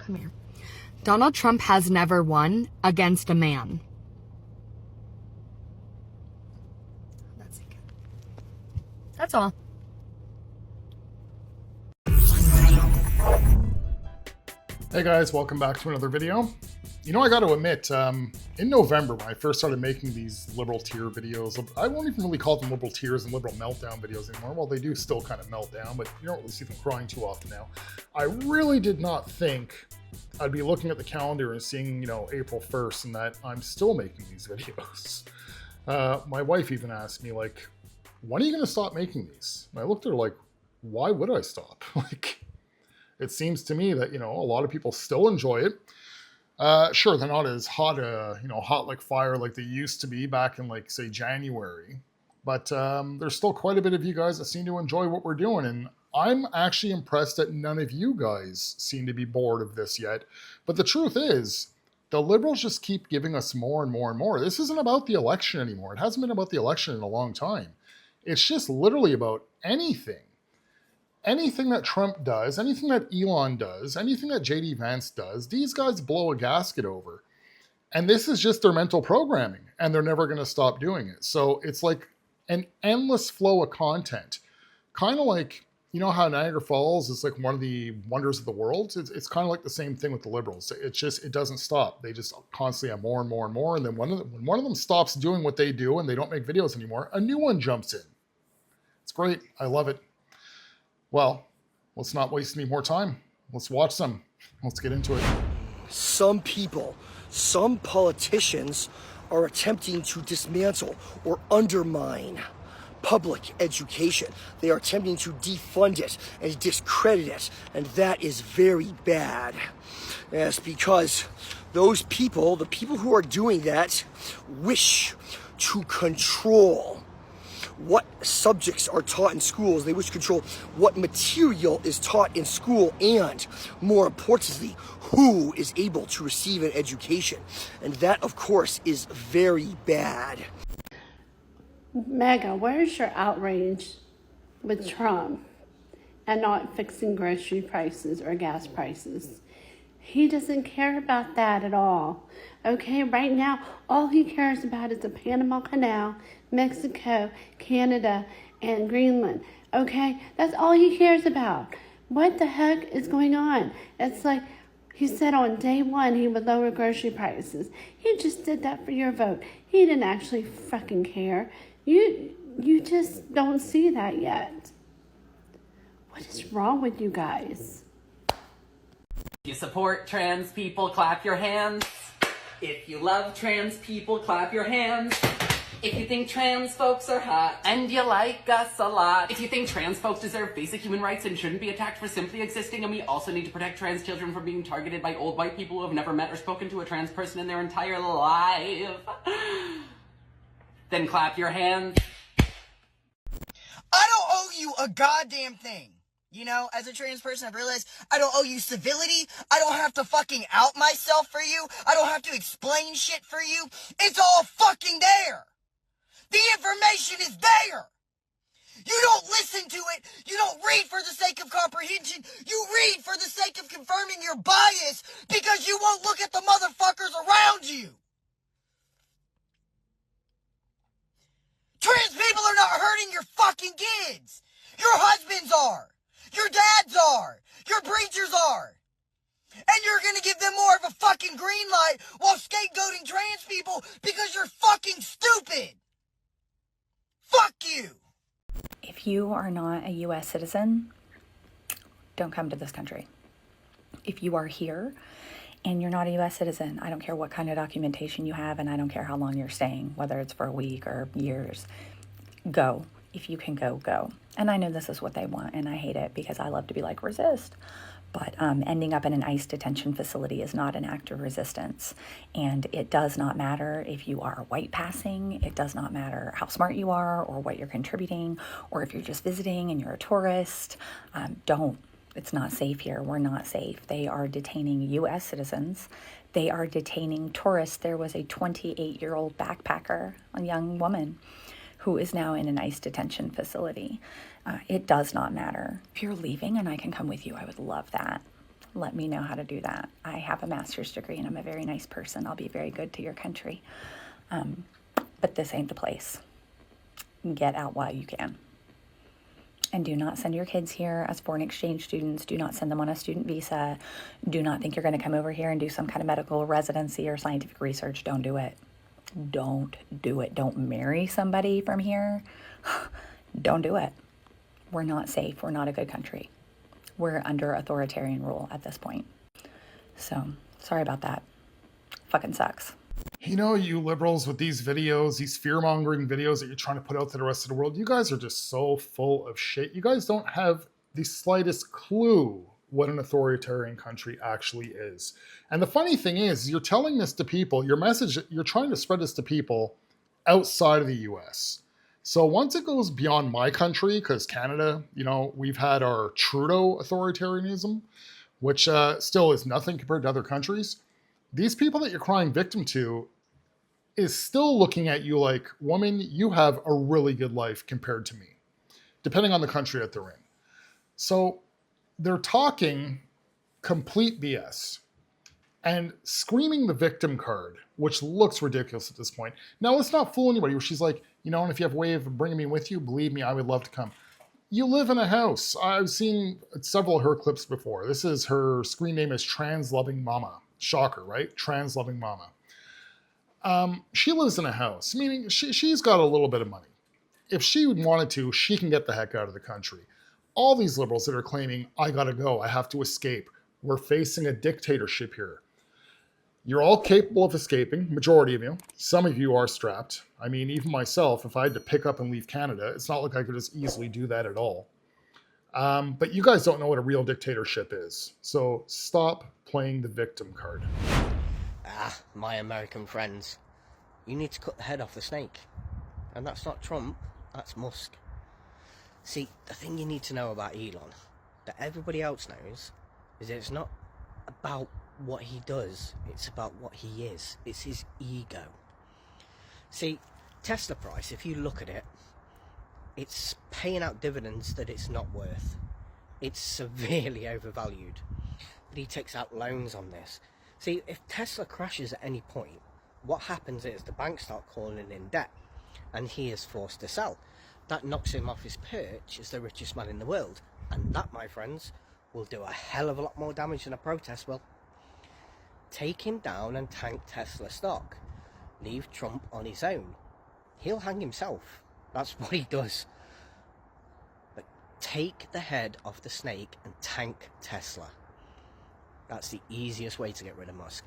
Come here. Donald Trump has never won against a man. That's it. That's all. Hey guys, welcome back to another video. You know, I got to admit, in November when I first started making these liberal tier videos, I won't even really call them liberal tiers and liberal meltdown videos anymore. Well, they do still kind of melt down, but you don't really see them crying too often now. I really did not think I'd be looking at the calendar and seeing, you know, April 1st and that I'm still making these videos. My wife even asked me, like, when are you going to stop making these? And I looked at her like, why would I stop? Like, it seems to me that, you know, a lot of people still enjoy it. Sure, they're not as hot, hot like fire like they used to be back in, like, say, January. But there's still quite a bit of you guys that seem to enjoy what we're doing. And I'm actually impressed that none of you guys seem to be bored of this yet. But the truth is, the liberals just keep giving us more and more and more. This isn't about the election anymore. It hasn't been about the election in a long time. It's just literally about anything. Anything that Trump does, anything that Elon does, anything that JD Vance does, these guys blow a gasket over. And this is just their mental programming, and they're never going to stop doing it. So it's like an endless flow of content. Kind of like, you know how Niagara Falls is like one of the wonders of the world? It's kind of like the same thing with the liberals. It doesn't stop. They just constantly have more and more and more. And then when one of them stops doing what they do and they don't make videos anymore, a new one jumps in. It's great. I love it. Well, let's not waste any more time. Let's watch some. Let's get into it. Some people, some politicians are attempting to dismantle or undermine public education. They are attempting to defund it and discredit it, and that is very bad. Yes, because those people, the people who are doing that, wish to control what subjects are taught in schools. They wish to control what material is taught in school, and more importantly, who is able to receive an education. And that, of course, is very bad. Mega, where's your outrage with Trump and not fixing grocery prices or gas prices? He doesn't care about that at all. Okay, right now, all he cares about is the Panama Canal, Mexico, Canada, and Greenland. Okay, that's all he cares about. What the heck is going on? It's like he said on day one he would lower grocery prices. He just did that for your vote. He didn't actually fucking care. You just don't see that yet. What is wrong with you guys? If you support trans people, clap your hands. If you love trans people, clap your hands. If you think trans folks are hot and you like us a lot. If you think trans folks deserve basic human rights and shouldn't be attacked for simply existing, and we also need to protect trans children from being targeted by old white people who have never met or spoken to a trans person in their entire life, then clap your hands. I don't owe you a goddamn thing. You know, as a trans person, I've realized I don't owe you civility. I don't have to fucking out myself for you. I don't have to explain shit for you. It's all fucking there. The information is there. You don't listen to it. You don't read for the sake of comprehension. You read for the sake of confirming your bias because you won't look at the motherfuckers around you. Trans people are not hurting your fucking kids. Your husbands are. Your dads are. Your preachers are. And you're gonna give them more of a fucking green light while scapegoating trans people because you're fucking stupid. Fuck you. If you are not a U.S. citizen, don't come to this country. If you are here and you're not a U.S. citizen, I don't care what kind of documentation you have, and I don't care how long you're staying, whether it's for a week or years, go. If you can go, go. And I know this is what they want, and I hate it because I love to be like, resist. But ending up in an ICE detention facility is not an act of resistance. And it does not matter if you are white passing. It does not matter how smart you are or what you're contributing, or if you're just visiting and you're a tourist. Don't. It's not safe here. We're not safe. They are detaining U.S. citizens. They are detaining tourists. There was a 28-year-old backpacker, a young woman, who is now in an ICE detention facility. It does not matter. If you're leaving and I can come with you, I would love that. let me know how to do that. I have a master's degree and I'm a very nice person. I'll be very good to your country. But this ain't the place. Get out while you can. And do not send your kids here as foreign exchange students. Do not send them on a student visa. Do not think you're going to come over here and do some kind of medical residency or scientific research. Don't do it. Don't do it. Don't marry somebody from here. Don't do it. We're not safe. We're not a good country. We're under authoritarian rule at this point. So, sorry about that. Fucking sucks. You know, you liberals with these videos, these fear-mongering videos that you're trying to put out to the rest of the world, you guys are just so full of shit. You guys don't have the slightest clue what an authoritarian country actually is. And the funny thing is, you're telling this to people, your message, you're trying to spread this to people outside of the US. So once it goes beyond my country, because Canada, you know, we've had our Trudeau authoritarianism, which still is nothing compared to other countries. These people that you're crying victim to is still looking at you like, woman, you have a really good life compared to me, depending on the country that they're in. So they're talking complete BS and screaming the victim card, which looks ridiculous at this point. Now, let's not fool anybody. She's like, you know, and if you have a way of bringing me with you, believe me, I would love to come. You live in a house. I've seen several of her clips before. This is her screen name is Trans Loving Mama. Shocker, right? Trans Loving Mama. She lives in a house, meaning she's got a little bit of money. If she wanted to, she can get the heck out of the country. All these liberals that are claiming, I gotta go, I have to escape. We're facing a dictatorship here. You're all capable of escaping, majority of you. Some of you are strapped. I mean, even myself, if I had to pick up and leave Canada, it's not like I could just easily do that at all. But you guys don't know what a real dictatorship is. So stop playing the victim card. Ah, my American friends. You need to cut the head off the snake. And that's not Trump, that's Musk. See, the thing you need to know about Elon, that everybody else knows, is that it's not about what he does, it's about what he is. It's his ego. See, Tesla price, if you look at it, it's paying out dividends that it's not worth. It's severely overvalued. But he takes out loans on this. See, if Tesla crashes at any point, what happens is the banks start calling in debt, and he is forced to sell. That knocks him off his perch as the richest man in the world. And that, my friends, will do a hell of a lot more damage than a protest will. Take him down and tank Tesla stock. Leave Trump on his own. He'll hang himself. That's what he does. But take the head off the snake and tank Tesla. That's the easiest way to get rid of Musk.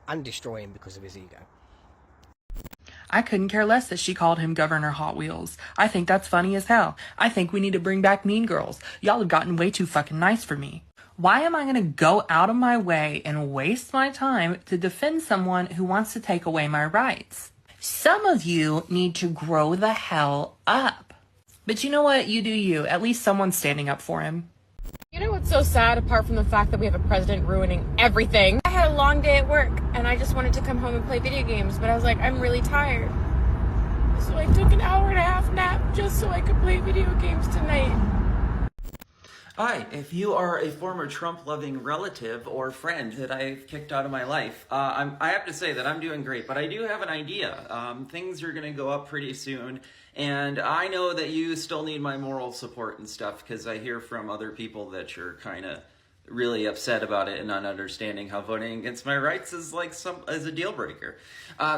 And destroy him because of his ego. I couldn't care less that she called him Governor Hot Wheels. I think that's funny as hell. I think we need to bring back Mean Girls. Y'all have gotten way too fucking nice for me. Why am I going to go out of my way and waste my time to defend someone who wants to take away my rights? Some of you need to grow the hell up. But you know what? You do you. At least someone's standing up for him. You know what's so sad, apart from the fact that we have a president ruining everything? I had a long day at work, and I just wanted to come home and play video games, but I was like, I'm really tired. So I took an hour-and-a-half nap just so I could play video games tonight. Hi, if you are a former Trump-loving relative or friend that I've kicked out of my life, I have to say that I'm doing great, but I do have an idea. Things are going to go up pretty soon, and I know that you still need my moral support and stuff, because I hear from other people that you're kind of really upset about it and not understanding how voting against my rights is like as a deal breaker.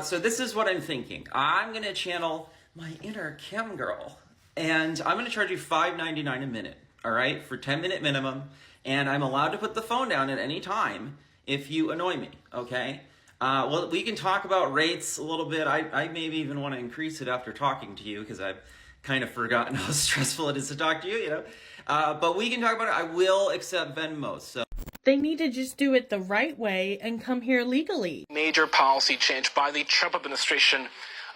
So this is what I'm thinking. I'm going to channel my inner Kim girl, and I'm going to charge you $5.99 a minute. All right, for 10-minute minimum, and I'm allowed to put the phone down at any time if you annoy me, okay? Well, we can talk about rates a little bit. I maybe even want to increase it after talking to you, because I've kind of forgotten how stressful it is to talk to you, you know? But we can talk about it. I will accept Venmo, so. They need to just do it the right way and come here legally. Major policy change by the Trump administration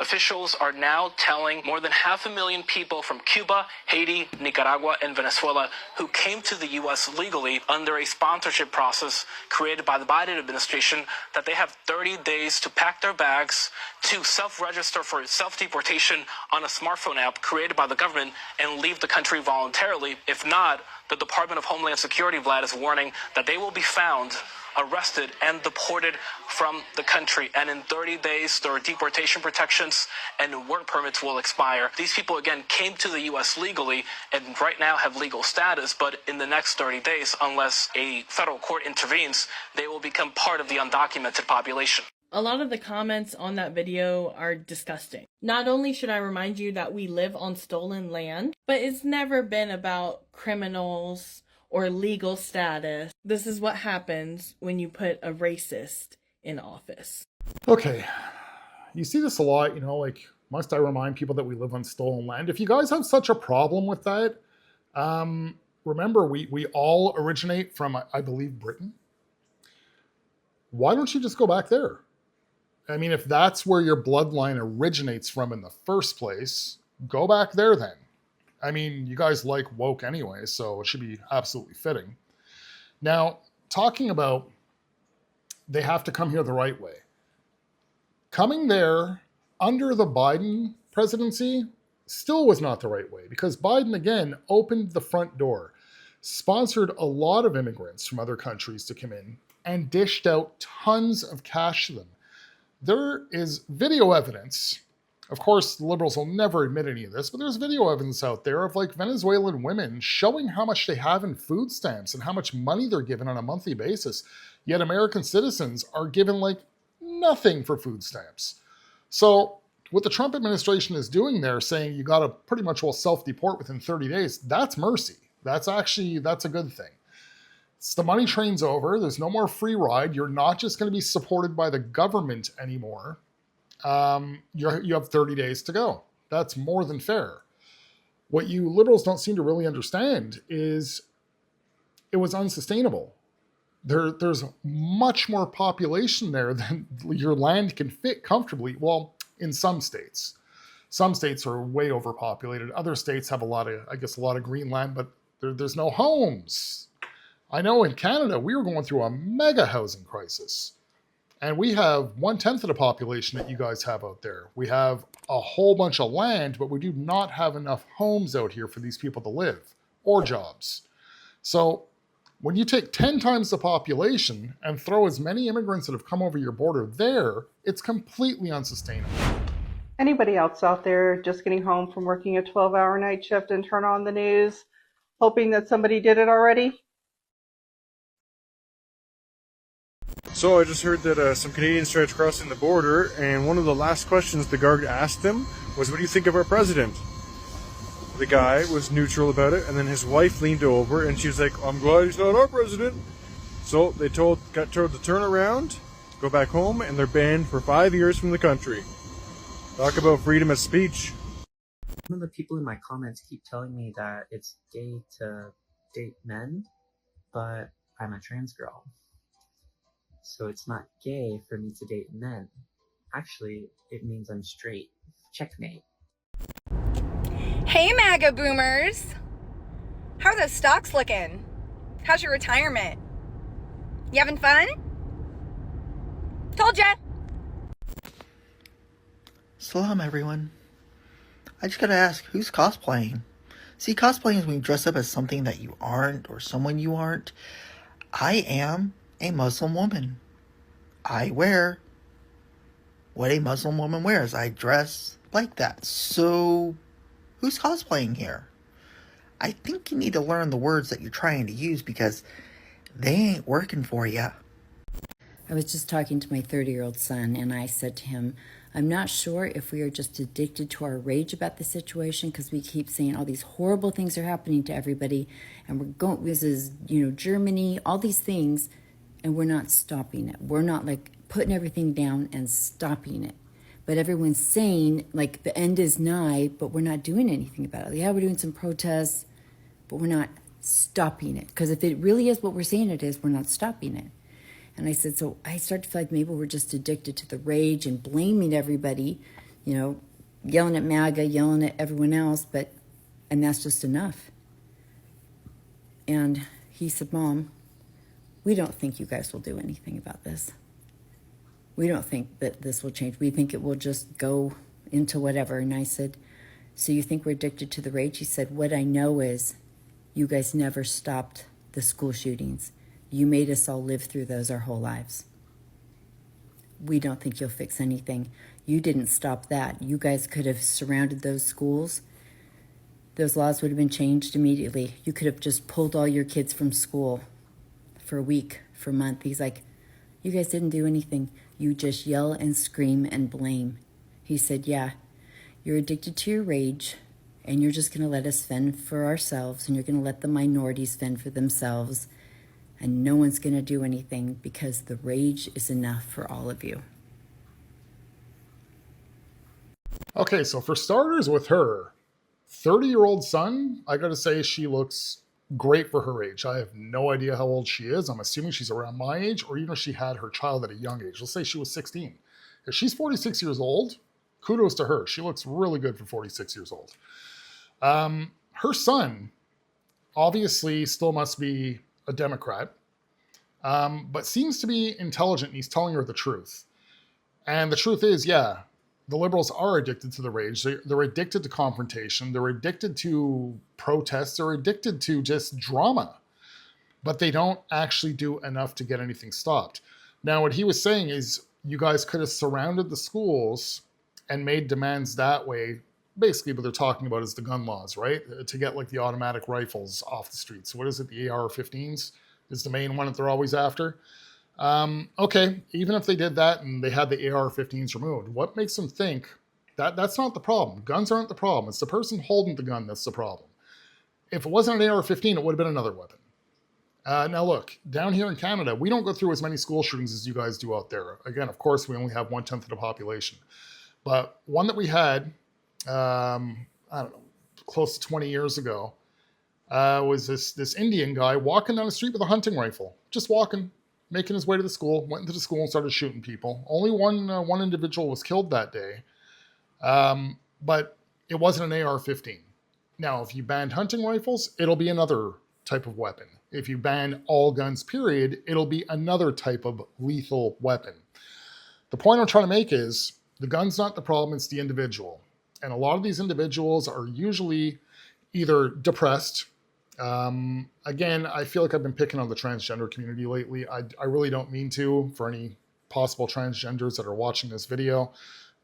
Officials are now telling more than 500,000 people from Cuba, Haiti, Nicaragua, and Venezuela who came to the U.S. legally under a sponsorship process created by the Biden administration that they have 30 days to pack their bags, to self-register for self-deportation on a smartphone app created by the government, and leave the country voluntarily. If not, the Department of Homeland Security, Vlad, is warning that they will be found, arrested, and deported from the country. And in 30 days, their deportation protections and work permits will expire. These people, again, came to the U.S. legally and right now have legal status, but in the next 30 days, unless a federal court intervenes, they will become part of the undocumented population. A lot of the comments on that video are disgusting. Not only should I remind you that we live on stolen land, but it's never been about criminals or legal status. This is what happens when you put a racist in office. Okay, you see this a lot, like, must I remind people that we live on stolen land? If you guys have such a problem with that, remember, we all originate from, I believe, Britain. Why don't you just go back there? I mean, if that's where your bloodline originates from in the first place, go back there then. I mean, you guys like woke anyway, so it should be absolutely fitting. Now, talking about they have to come here the right way. Coming there under the Biden presidency still was not the right way, because Biden, again, opened the front door, sponsored a lot of immigrants from other countries to come in, and dished out tons of cash to them. There is video evidence. Of course, the liberals will never admit any of this, but there's video evidence out there of like Venezuelan women showing how much they have in food stamps and how much money they're given on a monthly basis. Yet American citizens are given like nothing for food stamps. So what the Trump administration is doing there, saying you got to pretty much self-deport within 30 days, that's mercy. That's a good thing. It's the money train's over. There's no more free ride. You're not just going to be supported by the government anymore. You have 30 days to go. That's more than fair. What you liberals don't seem to really understand is it was unsustainable. There's much more population there than your land can fit comfortably. Well, in some states. Some states are way overpopulated. Other states have a lot of green land, but there's no homes. I know in Canada, we were going through a mega housing crisis. And we have 1/10 of the population that you guys have out there. We have a whole bunch of land, but we do not have enough homes out here for these people to live or jobs. So when you take 10 times the population and throw as many immigrants that have come over your border there, it's completely unsustainable. Anybody else out there just getting home from working a 12-hour night shift and turn on the news, hoping that somebody did it already? So I just heard that some Canadians tried crossing the border, and one of the last questions the guard asked them was, "What do you think of our president?" The guy was neutral about it, and then his wife leaned over and she was like, "I'm glad he's not our president." So they got told to turn around, go back home, and they're banned for 5 years from the country. Talk about freedom of speech. Some of the people in my comments keep telling me that it's gay to date men, but I'm a trans girl. So it's not gay for me to date men. Actually, it means I'm straight. Checkmate. Hey MAGA boomers! How are those stocks looking? How's your retirement? You having fun? Told ya! Salam everyone. I just gotta ask, who's cosplaying? See, cosplaying is when you dress up as something that you aren't or someone you aren't. I am a Muslim woman. I wear what a Muslim woman wears. I dress like that. So, who's cosplaying here? I think you need to learn the words that you're trying to use because they ain't working for you. I was just talking to my 30-year-old son, and I said to him, I'm not sure if we are just addicted to our rage about the situation because we keep saying all these horrible things are happening to everybody, and we're going, this is, Germany, all these things, and we're not stopping it. We're not, putting everything down and stopping it. But everyone's saying, the end is nigh, but we're not doing anything about it. Yeah, we're doing some protests, but we're not stopping it. Because if it really is what we're saying it is, we're not stopping it. And I said, so I start to feel like maybe we're just addicted to the rage and blaming everybody you know, yelling at MAGA, yelling at everyone else, and that's just enough. And he said, Mom, we don't think you guys will do anything about this. We don't think that this will change. We think it will just go into whatever. And I said, so you think we're addicted to the rage? He said, what I know is you guys never stopped the school shootings. You made us all live through those our whole lives. We don't think you'll fix anything. You didn't stop that. You guys could have surrounded those schools. Those laws would have been changed immediately. You could have just pulled all your kids from school for a week, for a month. He's like, you guys didn't do anything. You just yell and scream and blame. He said, yeah, you're addicted to your rage, and you're just going to let us fend for ourselves, and you're going to let the minorities fend for themselves, and no one's going to do anything because the rage is enough for all of you. Okay, so for starters with her, 30-year-old son, I gotta say she looks great for her age. I have no idea how old she is. I'm assuming she's around my age, or even if she had her child at a young age. Let's say she was 16. If she's 46 years old, kudos to her. She looks really good for 46 years old. Her son obviously still must be a Democrat, but seems to be intelligent, and he's telling her the truth. And the truth is, yeah, the liberals are addicted to the rage. They're addicted to confrontation. They're addicted to protests. They're addicted to just drama. But they don't actually do enough to get anything stopped. Now, what he was saying is you guys could have surrounded the schools and made demands that way. Basically, what they're talking about is the gun laws, right? To get like the automatic rifles off the streets. What is it? The AR-15s is the main one that they're always after. Okay, even if they did that and they had the AR-15s removed, what makes them think that that's not the problem? Guns aren't the problem. It's the person holding the gun that's the problem. If it wasn't an AR-15, it would have been another weapon. Now look, down here in Canada, we don't go through as many school shootings as you guys do out there. Again, of course, we only have 1/10 of the population. But one that we had, I don't know, close to 20 years ago, was this Indian guy walking down the street with a hunting rifle. Just walking, making his way to the school, went into the school and started shooting people. Only one individual was killed that day, but it wasn't an AR-15. Now, if you banned hunting rifles, it'll be another type of weapon. If you ban all guns, period, it'll be another type of lethal weapon. The point I'm trying to make is the gun's not the problem, it's the individual. And a lot of these individuals are usually either depressed. Again, I feel like I've been picking on the transgender community lately. I really don't mean to, for any possible transgenders that are watching this video,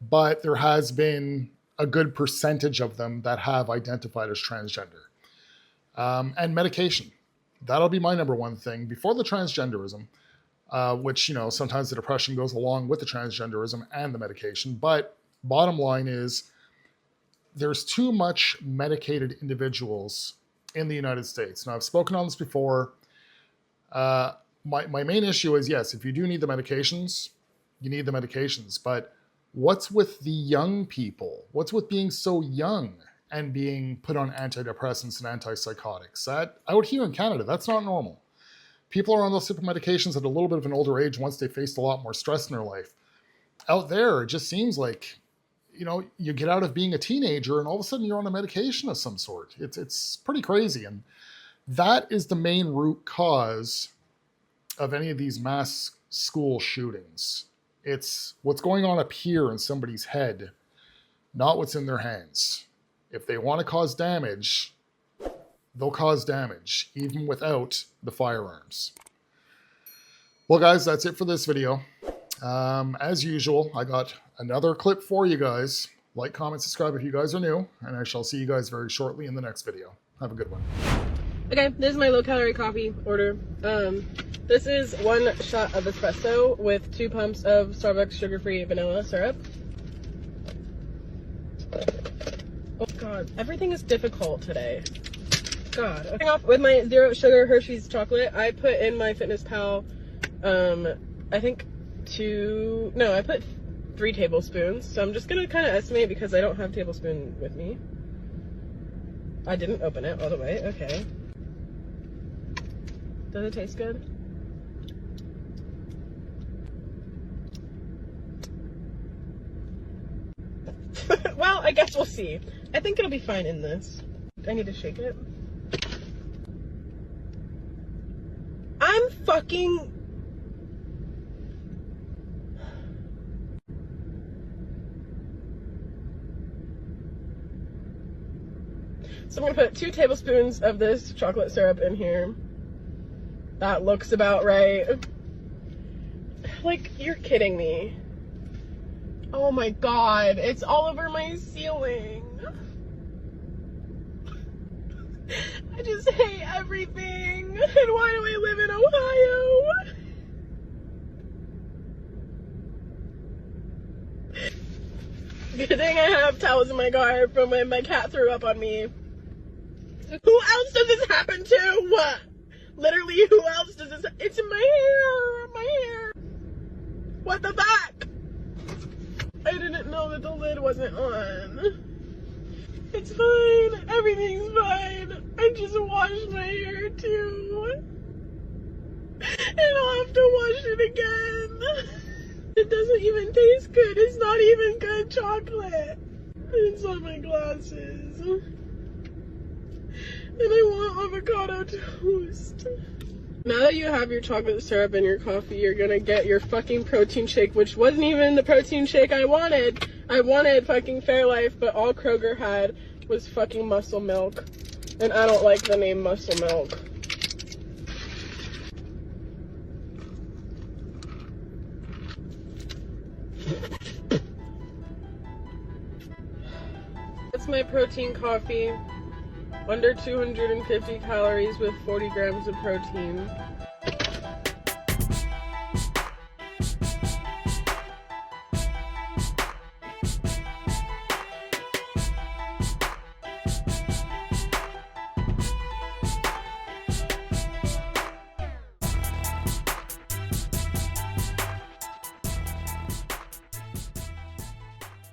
but there has been a good percentage of them that have identified as transgender. And medication. That'll be my number one thing. Before the transgenderism, which, you know, sometimes the depression goes along with the transgenderism and the medication, but bottom line is there's too much medicated individuals in the United States. Now, I've spoken on this before. My main issue is, yes, if you do need the medications, you need the medications. But what's with the young people? What's with being so young and being put on antidepressants and antipsychotics? That out here in Canada, that's not normal. People are on those type of medications at a little bit of an older age once they faced a lot more stress in their life. Out there, it just seems like, you know, you get out of being a teenager and all of a sudden you're on a medication of some sort. It's pretty crazy. And that is the main root cause of any of these mass school shootings. It's what's going on up here in somebody's head, not what's in their hands. If they want to cause damage, they'll cause damage, even without the firearms. Well, guys, that's it for this video. As usual, I got another clip for you guys. Like, comment, subscribe if you guys are new, and I shall see you guys very shortly in the next video. Have a good one. Okay, this is my low-calorie coffee order. This is 1 shot of espresso with 2 pumps of Starbucks sugar-free vanilla syrup. Oh god, everything is difficult today. God. Starting off with my 0 sugar Hershey's chocolate, I put in my FitnessPal, I think I put 3 tablespoons. So I'm just gonna kind of estimate because I don't have a tablespoon with me. I didn't open it all the way. Okay. Does it taste good? Well, I guess we'll see. I think it'll be fine in this. I need to shake it. I'm fucking... So I'm gonna put 2 tablespoons of this chocolate syrup in here. That looks about right. Like, you're kidding me. Oh my god, it's all over my ceiling. I just hate everything. And why do I live in Ohio? Good thing I have towels in my car from when my cat threw up on me. Who else does this happen to? Literally, who else does this? It's in my hair. What the fuck? I didn't know that the lid wasn't on. It's fine. Everything's fine. I just washed my hair too. And I'll have to wash it again. It doesn't even taste good. It's not even good chocolate. It's on my glasses. And I want avocado toast. Now that you have your chocolate syrup in your coffee, you're gonna get your fucking protein shake, which wasn't even the protein shake I wanted. I wanted fucking Fairlife, but all Kroger had was fucking Muscle Milk. And I don't like the name Muscle Milk. That's my protein coffee. Under 250 calories with 40 grams of protein.